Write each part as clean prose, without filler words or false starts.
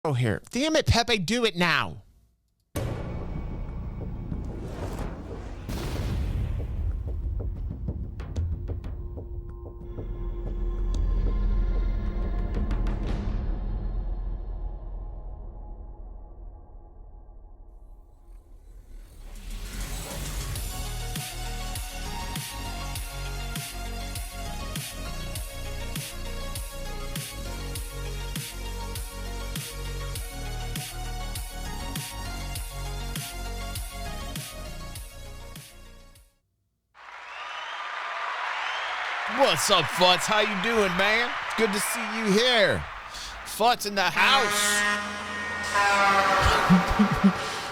Oh, here. Damn it, Pepe, do it now. What's up, Futz? How you doing, man? It's good to see you here. Futz in the house.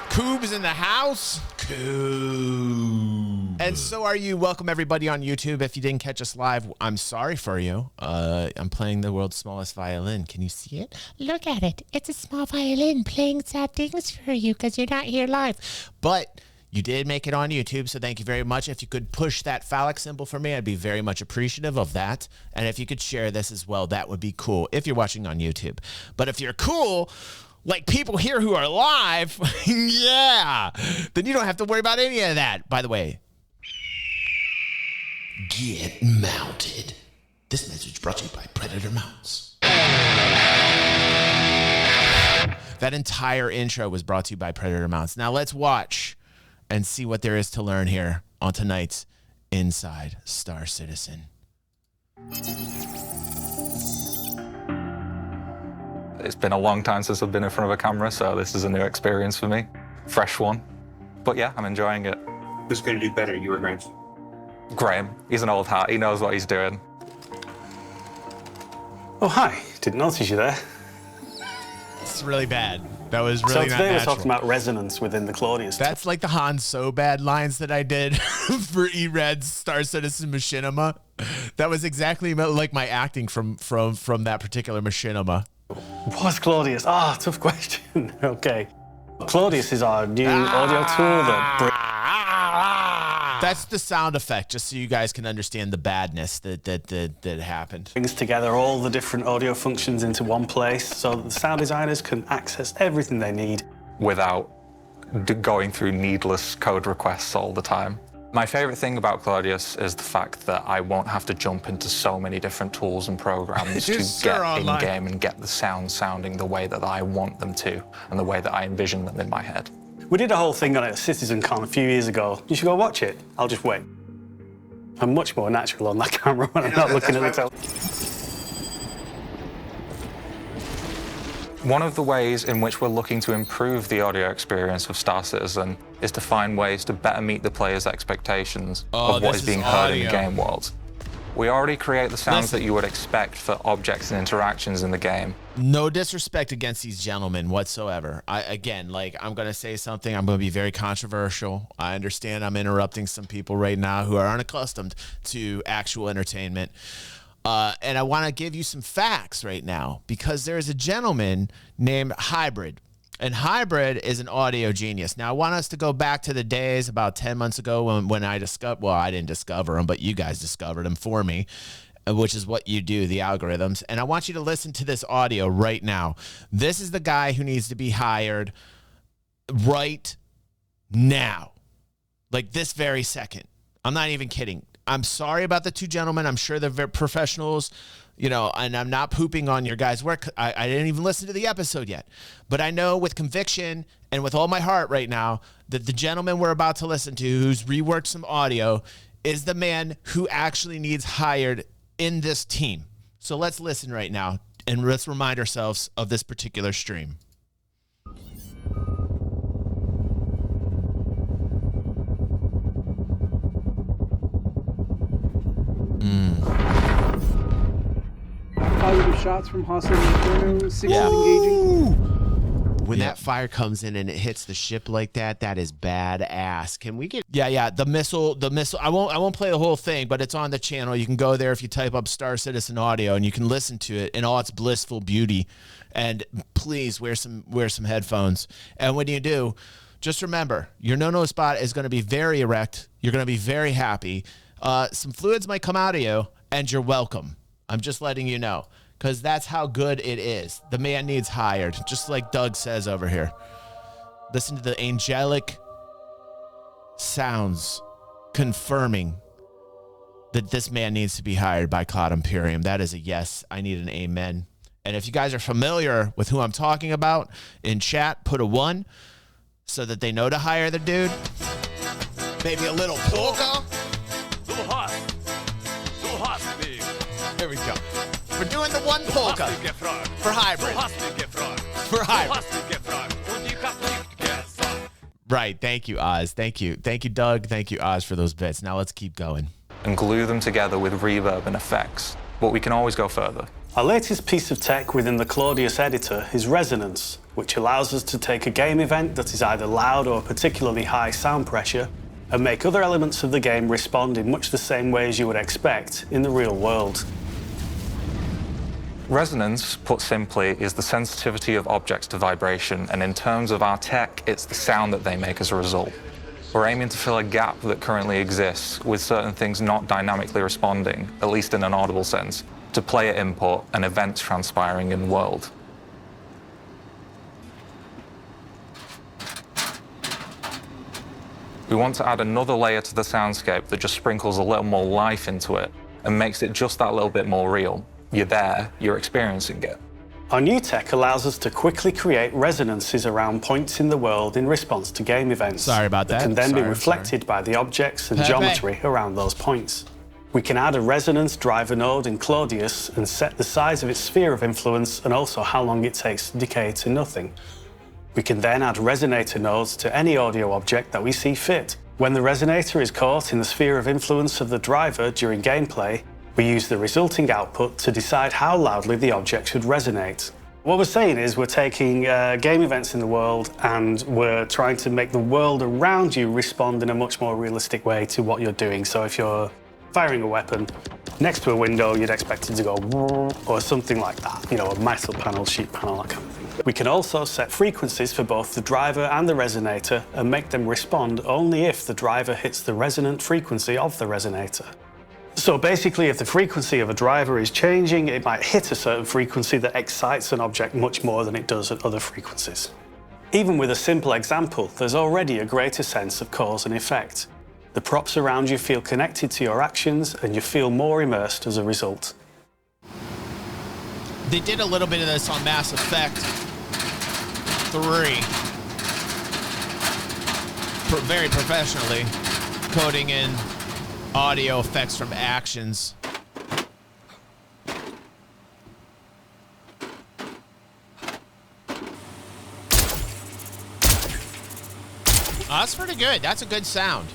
Coob's in the house. Coob. And so are you. Welcome, everybody on YouTube. If you didn't catch us live, I'm sorry for you. I'm playing the world's smallest violin. Can you see it? Look at it. It's a small violin playing sad things for you because you're not here live. But you did make it on YouTube, so thank you very much. If you could push that phallic symbol for me, I'd be very much appreciative of that. And if you could share this as well, that would be cool if you're watching on YouTube. But if you're cool, like people here who are live, yeah, then you don't have to worry about any of that. By the way, get mounted. This message brought to you by Predator Mounts. That entire intro was brought to you by Predator Mounts. Now let's watch and see what there is to learn here on tonight's Inside Star Citizen. It's been a long time since I've been in front of a camera, so this is a new experience for me. Fresh one. But yeah, I'm enjoying it. Who's going to do better, you or Graham? Graham, he's an old hat. He knows what he's doing. Oh, hi. Didn't notice you there. It's really bad. That was really so not today we're natural. talking about resonance within the Claudius. That's like the Han So Bad lines that I did for E-Red's Star Citizen Machinima. That was exactly like my acting from that particular Machinima. What's Claudius? Tough question. Okay. Claudius is our new audio tool that That's the sound effect, just so you guys can understand the badness that happened. brings together all the different audio functions into one place so that the sound designers can access everything they need. Without going through needless code requests all the time. My favorite thing about Claudius is the fact that I won't have to jump into so many different tools and programs to get in-game and get the sounds sounding the way that I want them to and the way that I envision them in my head. We did a whole thing on it at CitizenCon a few years ago. You should go watch it. I'll just wait. I'm much more natural on that camera when I'm not looking at the television. One of the ways in which we're looking to improve the audio experience of Star Citizen is to find ways to better meet the player's expectations of what is being heard in the game world. We already create the sounds that you would expect for objects and interactions in the game. No disrespect against these gentlemen whatsoever. I'm going to say something. I'm going to be very controversial. I understand I'm interrupting some people right now who are unaccustomed to actual entertainment. And I want to give you some facts right now because there's a gentleman named Hybrid. And Hybrid is an audio genius. Now, I want us to go back to the days about 10 months ago when I discovered, well, I didn't discover him, but you guys discovered him for me, which is what you do, the algorithms. And I want you to listen to this audio right now. This is the guy who needs to be hired right now, like this very second. I'm not even kidding. I'm sorry about the two gentlemen. I'm sure they're very professionals, you know, and I'm not pooping on your guys' work. I didn't even listen to the episode yet. But I know with conviction and with all my heart right now that the gentleman we're about to listen to, who's reworked some audio, is the man who actually needs hired in this team. So let's listen right now, and let's remind ourselves of this particular stream. Positive shots from hostile Inferno, 16 engaging. When that fire comes in and it hits the ship like that, that is badass. Can we get? Yeah. The missile. I won't play the whole thing, but it's on the channel. You can go there if you type up Star Citizen audio, and you can listen to it in all its blissful beauty. And please wear some headphones. And when you do, just remember your no spot is going to be very erect. You're going to be very happy. Some fluids might come out of you, and you're welcome. I'm just letting you know. because that's how good it is. The man needs hired, just like Doug says over here. Listen to the angelic sounds confirming that this man needs to be hired by Cloud Imperium. That is a yes. I need an amen. And if you guys are familiar with who I'm talking about, in chat, put a 1 so that they know to hire the dude. Maybe a little polka. Here we go. We're doing the 1 polka for hybrid. For hybrid. Right. Thank you, Oz. Thank you. Thank you, Doug. Thank you, Oz, for those bits. Now let's keep going. And glue them together with reverb and effects. But we can always go further. Our latest piece of tech within the Claudius editor is resonance, which allows us to take a game event that is either loud or particularly high sound pressure and make other elements of the game respond in much the same way as you would expect in the real world. Resonance, put simply, is the sensitivity of objects to vibration, and in terms of our tech, it's the sound that they make as a result. We're aiming to fill a gap that currently exists with certain things not dynamically responding, at least in an audible sense, to player input and events transpiring in the world. We want to add another layer to the soundscape that just sprinkles a little more life into it and makes it just that little bit more real. You're there, you're experiencing it. Our new tech allows us to quickly create resonances around points in the world in response to game events. Sorry about that. Can then be reflected by the objects and geometry around those points. We can add a resonance driver node in Claudius and set the size of its sphere of influence and also how long it takes to decay to nothing. We can then add resonator nodes to any audio object that we see fit. When the resonator is caught in the sphere of influence of the driver during gameplay, we use the resulting output to decide how loudly the object should resonate. What we're saying is we're taking game events in the world and we're trying to make the world around you respond in a much more realistic way to what you're doing. So if you're firing a weapon next to a window, you'd expect it to go or something like that, you know, a metal panel, sheet panel, that kind of thing. We can also set frequencies for both the driver and the resonator and make them respond only if the driver hits the resonant frequency of the resonator. So basically, if the frequency of a driver is changing, it might hit a certain frequency that excites an object much more than it does at other frequencies. Even with a simple example, there's already a greater sense of cause and effect. The props around you feel connected to your actions, and you feel more immersed as a result. They did a little bit of this on Mass Effect 3. Very professionally, coding in audio effects from actions. Oh, that's pretty good. That's a good sound.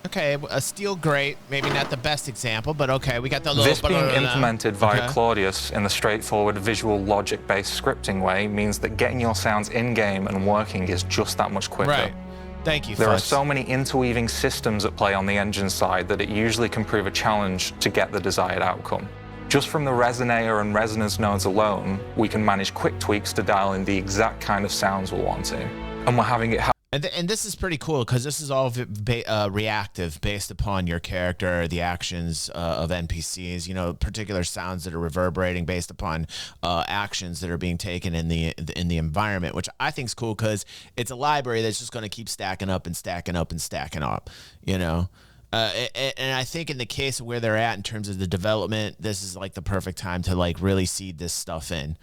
Okay, a steel grate, maybe not the best example, but okay, we got the little... This being implemented via Claudius in the straightforward visual logic-based scripting way means that getting your sounds in-game and working is just that much quicker. Right. Thank you, There are so many interweaving systems at play on the engine side that it usually can prove a challenge to get the desired outcome. Just from the resonator and resonance nodes alone, we can manage quick tweaks to dial in the exact kind of sounds we're wanting. And we're having it happen. And this is pretty cool because this is all reactive based upon your character, the actions of NPCs, you know, particular sounds that are reverberating based upon actions that are being taken in the environment, which I think is cool because it's a library that's just going to keep stacking up and stacking up and stacking up, you know. And I think in the case of where they're at in terms of the development, this is like the perfect time to like really seed this stuff in.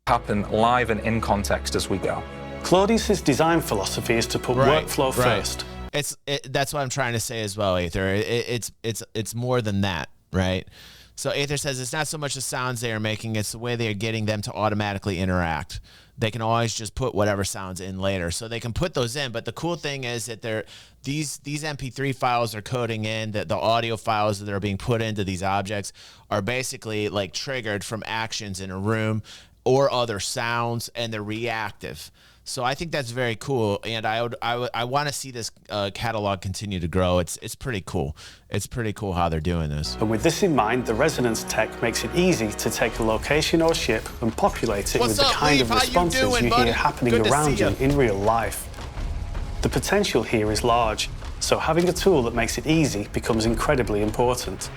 Happen live and in context as we go. Claudius's design philosophy is to put workflow first. That's what I'm trying to say as well, Aether. It's more than that, right? So Aether says it's not so much the sounds they are making, it's the way they are getting them to automatically interact. They can always just put whatever sounds in later. So they can put those in, but the cool thing is that these MP3 files are coding in, that the audio files that are being put into these objects are basically like triggered from actions in a room or other sounds, and they're reactive. So I think that's very cool, and I want to see this catalog continue to grow. It's pretty cool. It's pretty cool how they're doing this. And with this in mind, the resonance tech makes it easy to take a location or ship and populate it with the kind of responses you hear happening around you in real life. The potential here is large, so having a tool that makes it easy becomes incredibly important.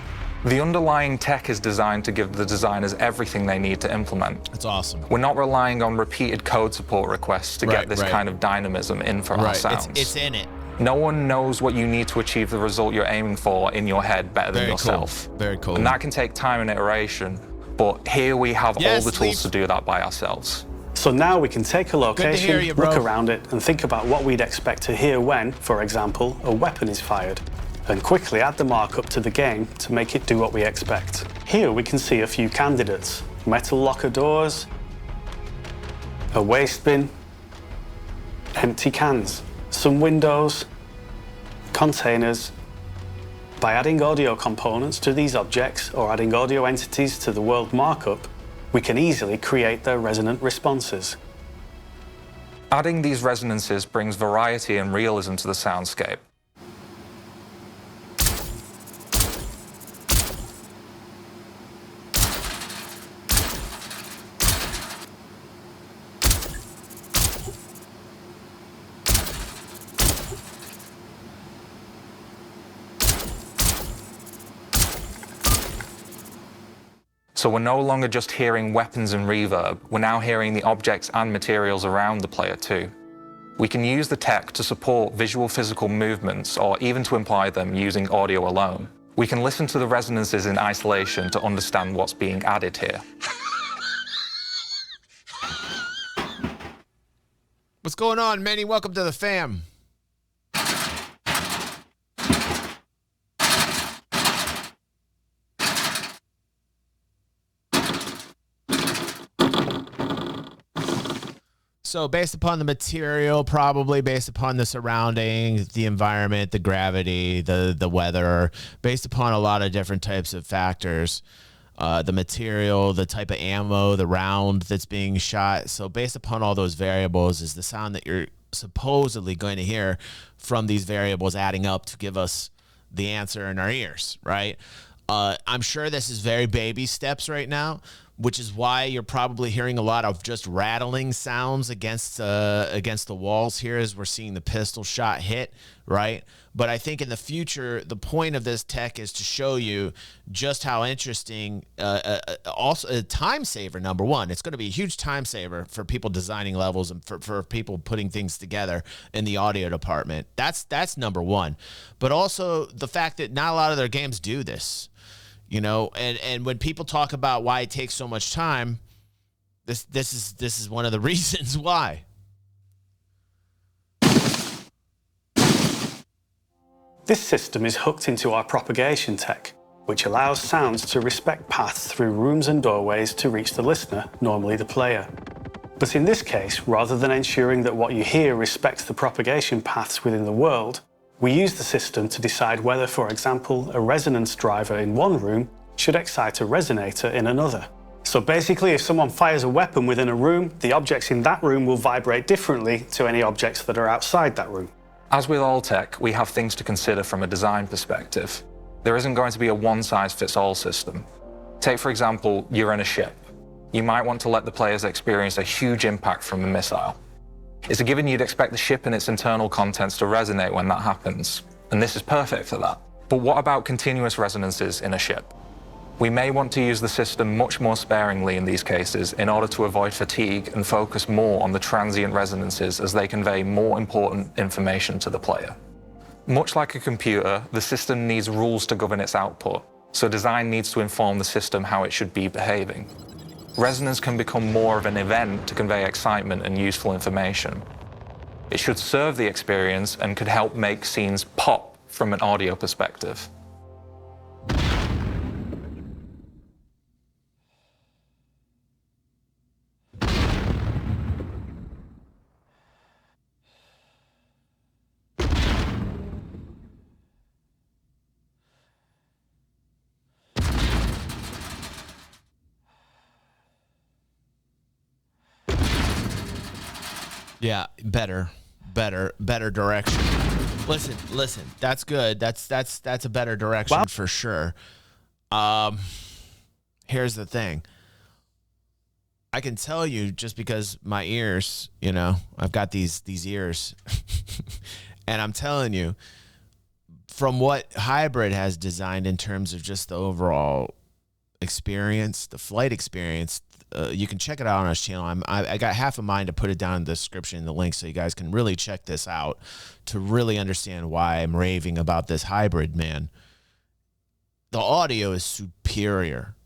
The underlying tech is designed to give the designers everything they need to implement. That's awesome. We're not relying on repeated code support requests to get this kind of dynamism in for our sounds. It's in it. No one knows what you need to achieve the result you're aiming for in your head better than yourself. Cool. Very cool. And that can take time and iteration, but here we have all the tools to do that by ourselves. So now we can take a location, look around it, and think about what we'd expect to hear when, for example, a weapon is fired, and quickly add the markup to the game to make it do what we expect. Here we can see a few candidates: metal locker doors, a waste bin, empty cans, some windows, containers. By adding audio components to these objects or adding audio entities to the world markup, we can easily create their resonant responses. Adding these resonances brings variety and realism to the soundscape. So we're no longer just hearing weapons and reverb, we're now hearing the objects and materials around the player too. We can use the tech to support visual physical movements or even to imply them using audio alone. We can listen to the resonances in isolation to understand what's being added here. What's going on, Manny? Welcome to the fam. So based upon the material, probably based upon the surroundings, the environment, the gravity, the weather, based upon a lot of different types of factors, the material, the type of ammo, the round that's being shot. So based upon all those variables is the sound that you're supposedly going to hear from these variables adding up to give us the answer in our ears, right? I'm sure this is very baby steps right now, which is why you're probably hearing a lot of just rattling sounds against the walls here as we're seeing the pistol shot hit, right? But I think in the future, the point of this tech is to show you just how interesting, also a time saver, number one. It's going to be a huge time saver for people designing levels and for people putting things together in the audio department. That's number one. But also the fact that not a lot of their games do this. You know, and when people talk about why it takes so much time, this is one of the reasons why. This system is hooked into our propagation tech, which allows sounds to respect paths through rooms and doorways to reach the listener, normally the player. But in this case, rather than ensuring that what you hear respects the propagation paths within the world, we use the system to decide whether, for example, a resonance driver in one room should excite a resonator in another. So basically, if someone fires a weapon within a room, the objects in that room will vibrate differently to any objects that are outside that room. As with all tech, we have things to consider from a design perspective. There isn't going to be a one-size-fits-all system. Take, for example, you're in a ship. You might want to let the players experience a huge impact from a missile. It's a given you'd expect the ship and its internal contents to resonate when that happens, and this is perfect for that. But what about continuous resonances in a ship? We may want to use the system much more sparingly in these cases in order to avoid fatigue and focus more on the transient resonances as they convey more important information to the player. Much like a computer, the system needs rules to govern its output, so design needs to inform the system how it should be behaving. Resonance can become more of an event to convey excitement and useful information. It should serve the experience and could help make scenes pop from an audio perspective. Yeah, better direction. Listen. That's good. That's a better direction for sure. Here's the thing. I can tell you just because my ears, I've got these ears, and I'm telling you, from what Hybrid has designed in terms of just the overall experience, the flight experience, you can check it out on our channel. I got half a mind to put it down in the description in the link so you guys can really check this out to really understand why I'm raving about this Hybrid, man. The audio is superior.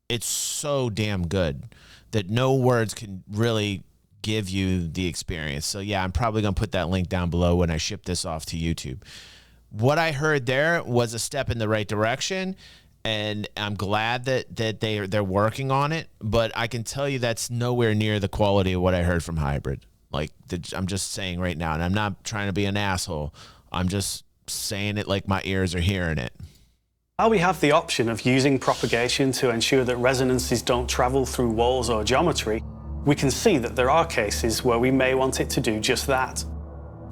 It's so damn good that no words can really give you the experience. So yeah, I'm probably going to put that link down below when I ship this off to YouTube. What I heard there was a step in the right direction, and I'm glad that they're working on it, but I can tell you that's nowhere near the quality of what I heard from Hybrid. Like, I'm just saying right now, and I'm not trying to be an asshole. I'm just saying it like my ears are hearing it. While we have the option of using propagation to ensure that resonances don't travel through walls or geometry, we can see that there are cases where we may want it to do just that.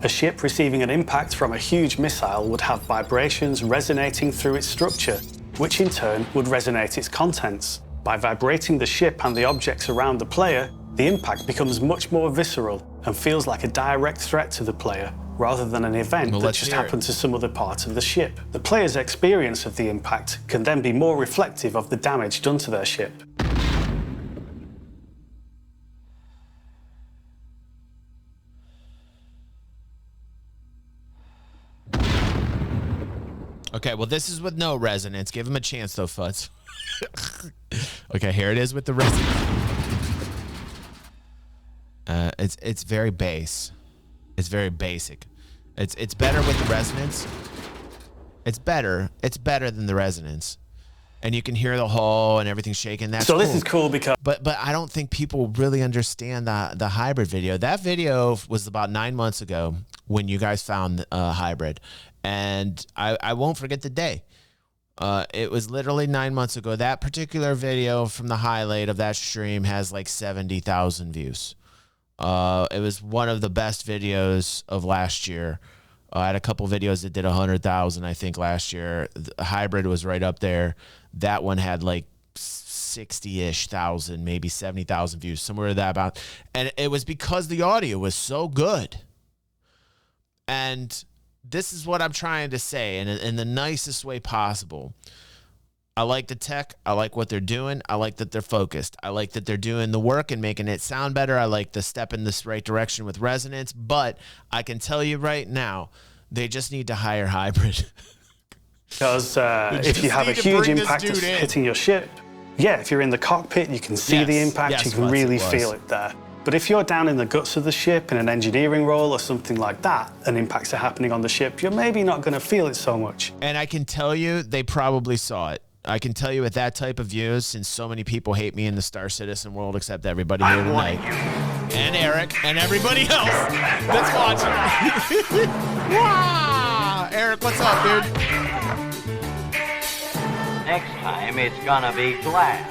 A ship receiving an impact from a huge missile would have vibrations resonating through its structure, which in turn would resonate its contents. By vibrating the ship and the objects around the player, the impact becomes much more visceral and feels like a direct threat to the player, rather than an event that just happened to some other part of the ship. The player's experience of the impact can then be more reflective of the damage done to their ship. Okay, well, this is with no resonance. Give him a chance, though, Fuds. Okay, here it is with the resonance. It's very bass. It's very basic. It's better with the resonance. It's better than the resonance, and you can hear the hull and everything shaking. That's so. Cool. This is cool because. But I don't think people really understand the Hybrid video. That video was about 9 months ago when you guys found Hybrid, and I won't forget the day. It was literally 9 months ago. That particular video from the highlight of that stream has like 70,000 views. It was one of the best videos of last year. I had a couple videos that did 100,000, I think, last year. The Hybrid was right up there. That one had like 60-ish thousand, maybe 70,000 views, somewhere that about. And it was because the audio was so good. And this is what I'm trying to say in the nicest way possible. I like the tech. I like what they're doing. I like that they're focused. I like that they're doing the work and making it sound better. I like the step in this right direction with resonance. But I can tell you right now, they just need to hire Hybrid. Because if you have a huge impact that's hitting your ship, yeah, if you're in the cockpit, you can see the impact. You can really feel it there. But if you're down in the guts of the ship in an engineering role or something like that, and impacts are happening on the ship, you're maybe not going to feel it so much. And I can tell you, they probably saw it. I can tell you with that type of views, since so many people hate me in the Star Citizen world, except everybody here tonight, and Eric, and everybody else that's watching. Wow! Eric, what's up, dude? Next time, it's gonna be glass.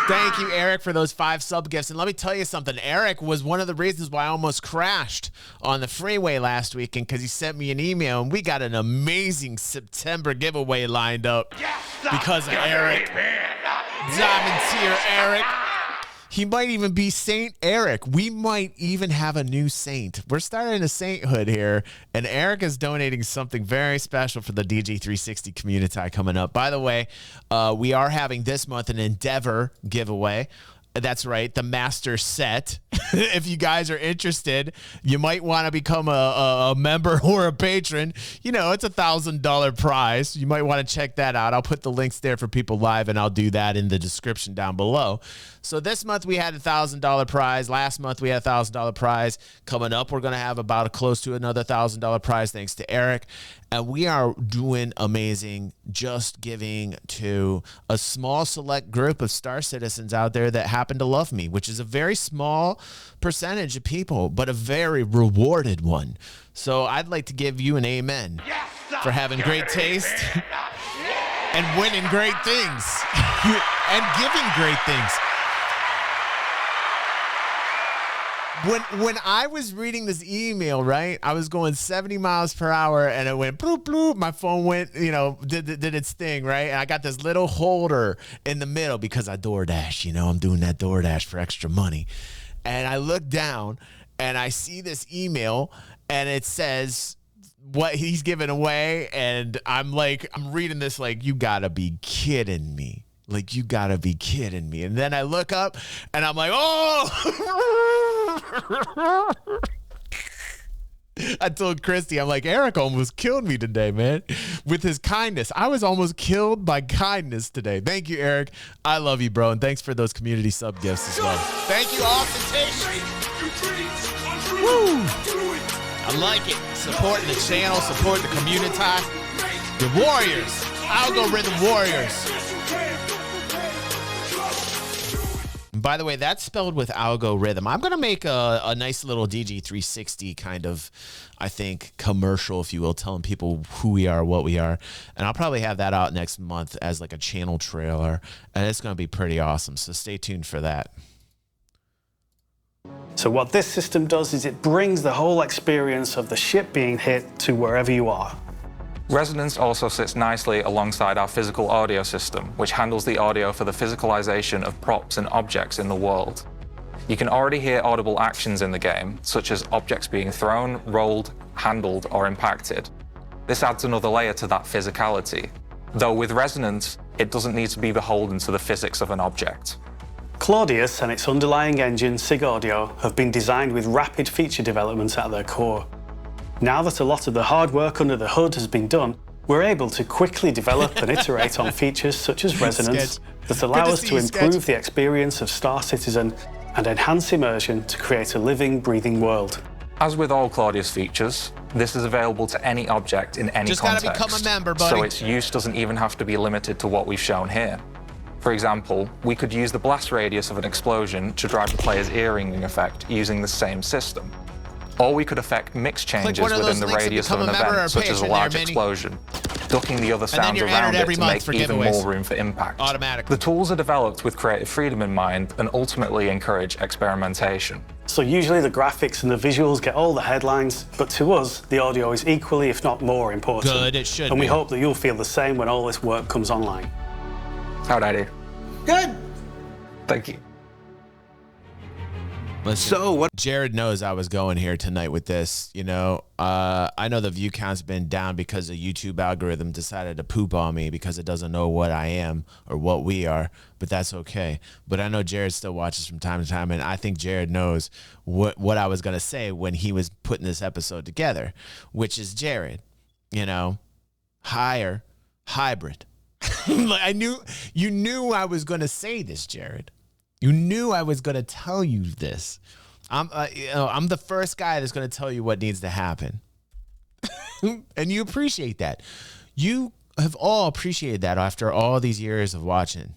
Thank you, Eric, for those 5 sub gifts. And let me tell you something. Eric was one of the reasons why I almost crashed on the freeway last weekend, because he sent me an email, and we got an amazing September giveaway lined up because of Eric. Diamond tier Eric. He might even be Saint Eric. We might even have a new saint. We're starting a sainthood here, and Eric is donating something very special for the DG360 community coming up. By the way, we are having this month an Endeavor giveaway. That's right, the master set. If you guys are interested, you might want to become a member or a patron. You know, it's $1,000 prize. You might want to check that out. I'll put the links there for people live, and I'll do that in the description down below. So this month we had $1,000 prize. Last month we had $1,000 prize. Coming up, we're going to have about close to another $1,000 prize thanks to Eric. And we are doing amazing, just giving to a small select group of Star Citizens out there that happen to love me, which is a very small percentage of people, but a very rewarded one. So I'd like to give you an amen for having great taste and winning great things and giving great things. When I was reading this email, right, I was going 70 miles per hour and it went bloop, bloop. My phone went, did its thing, right? And I got this little holder in the middle because I DoorDash, I'm doing that DoorDash for extra money. And I look down and I see this email and it says what he's giving away. And I'm reading this like, you gotta be kidding me. Like, you gotta be kidding me. And then I look up and I'm like, oh! I told Christy, I'm like, Eric almost killed me today, man, with his kindness. I was almost killed by kindness today. Thank you, Eric. I love you, bro. And thanks for those community sub gifts as well. Thank you, Ostentation. Woo! I like it. Supporting the channel, support the community. The Warriors. Algorithm Warriors. By the way, that's spelled with algorithm. I'm going to make a nice little DG360 kind of, I think, commercial, if you will, telling people who we are, what we are. And I'll probably have that out next month as like a channel trailer. And it's going to be pretty awesome. So stay tuned for that. So what this system does is it brings the whole experience of the ship being hit to wherever you are. Resonance also sits nicely alongside our physical audio system, which handles the audio for the physicalization of props and objects in the world. You can already hear audible actions in the game, such as objects being thrown, rolled, handled, or impacted. This adds another layer to that physicality, though with Resonance, it doesn't need to be beholden to the physics of an object. Claudius and its underlying engine, SIG Audio, have been designed with rapid feature development at their core. Now that a lot of the hard work under the hood has been done, we're able to quickly develop and iterate on features such as Resonance that allow us to improve the experience of Star Citizen and enhance immersion to create a living, breathing world. As with all Claudius features, this is available to any object in any context. Just gotta become a member, buddy. So its use doesn't even have to be limited to what we've shown here. For example, we could use the blast radius of an explosion to drive the player's ear-ringing effect using the same system. Or we could affect mix changes within the radius of an event, such as a large explosion, ducking the other sounds around it to make even more room for impact. Automatically. The tools are developed with creative freedom in mind and ultimately encourage experimentation. So usually the graphics and the visuals get all the headlines, but to us, the audio is equally, if not more, important. Good, it should And we hope that you'll feel the same when all this work comes online. How'd I do? Good. Thank you. Listen, so what? Jared knows I was going here tonight with this. I know the view count's been down because the YouTube algorithm decided to poop on me because it doesn't know what I am or what we are, but that's okay. But I know Jared still watches from time to time, and I think Jared knows what I was going to say when he was putting this episode together, which is Jared, higher, hybrid. You knew I was going to say this, Jared. You knew I was going to tell you this. I'm the first guy that's going to tell you what needs to happen. And you appreciate that. You have all appreciated that after all these years of watching.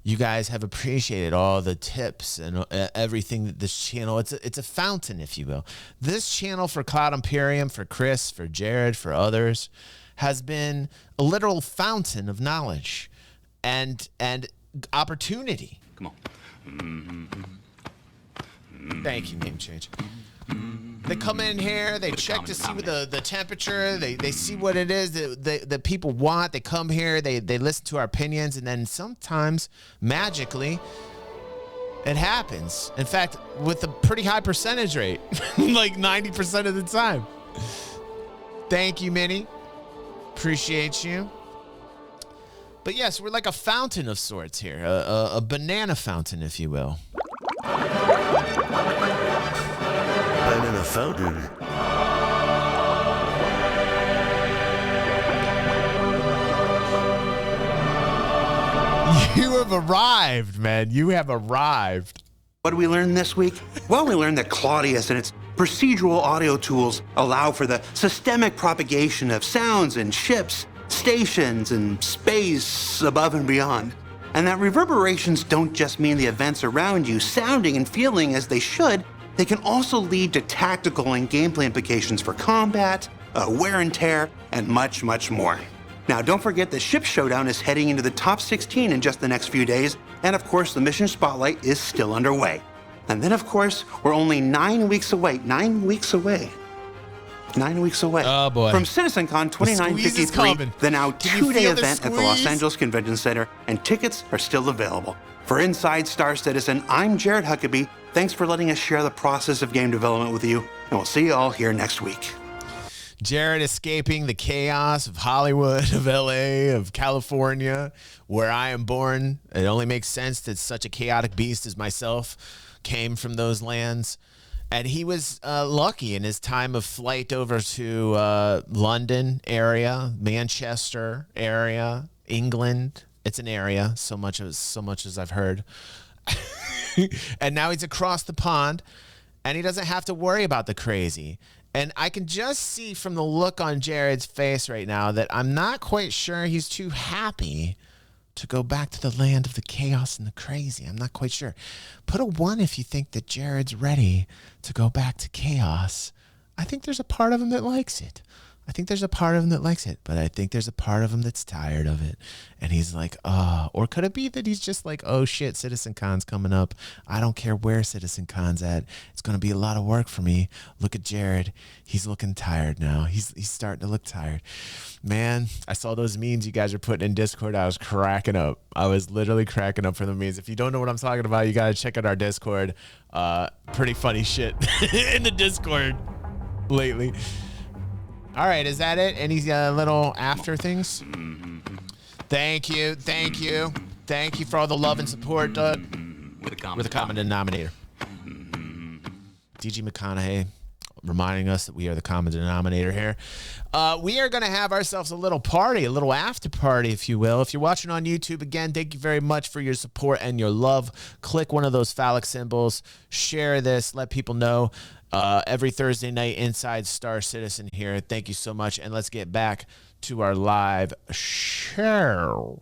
You guys have appreciated all the tips and everything that this channel, it's a fountain, if you will. This channel for Cloud Imperium, for Chris, for Jared, for others, has been a literal fountain of knowledge and opportunity. Come on. Thank you, name change. They come in here, they check to see what the temperature, they see what it is that people want. They come here, they listen to our opinions, and then sometimes, magically, it happens. In fact, with a pretty high percentage rate, like 90% of the time. Thank you, Minnie. Appreciate you. But yes, we're like a fountain of sorts here, a banana fountain, if you will. Banana fountain. You have arrived, man. You have arrived. What did we learn this week? Well, we learned that Claudius and its procedural audio tools allow for the systemic propagation of sounds in ships, stations, and space above and beyond. And that reverberations don't just mean the events around you sounding and feeling as they should, they can also lead to tactical and gameplay implications for combat, wear and tear, and much, much more. Now, don't forget that Ship Showdown is heading into the top 16 in just the next few days, and of course, the Mission Spotlight is still underway. And then, of course, we're only 9 weeks away. 9 weeks away. 9 weeks away. Oh, boy. From CitizenCon 2953, the now two-day event at the Los Angeles Convention Center, and tickets are still available. For Inside Star Citizen, I'm Jared Huckabee. Thanks for letting us share the process of game development with you, and we'll see you all here next week. Jared escaping the chaos of Hollywood, of LA, of California, where I am born. It only makes sense that such a chaotic beast as myself came from those lands. And he was lucky in his time of flight over to London area, Manchester area, England. It's an area, so much as I've heard. And now he's across the pond, and he doesn't have to worry about the crazy. And I can just see from the look on Jared's face right now that I'm not quite sure he's too happy to go back to the land of the chaos and the crazy. I'm not quite sure. Put a 1 if you think that Jared's ready to go back to chaos. I think there's a part of him that likes it. I think there's a part of him that likes it, but I think there's a part of him that's tired of it. And he's like, oh, or could it be that he's just like, oh shit, CitizenCon's coming up. I don't care where CitizenCon's at. It's going to be a lot of work for me. Look at Jared. He's looking tired now. He's starting to look tired. Man, I saw those memes you guys are putting in Discord. I was cracking up. I was literally cracking up for the memes. If you don't know what I'm talking about, you got to check out our Discord. Pretty funny shit in the Discord lately. All right, is that it? Any little after things? Thank you for all the love and support, Doug. With a common denominator. DG McConaughey reminding us that we are the common denominator here. We are going to have ourselves a little party, a little after party, if you will. If you're watching on YouTube, again, thank you very much for your support and your love. Click one of those phallic symbols. Share this. Let people know. Every Thursday night, Inside Star Citizen here. Thank you so much, and let's get back to our live show.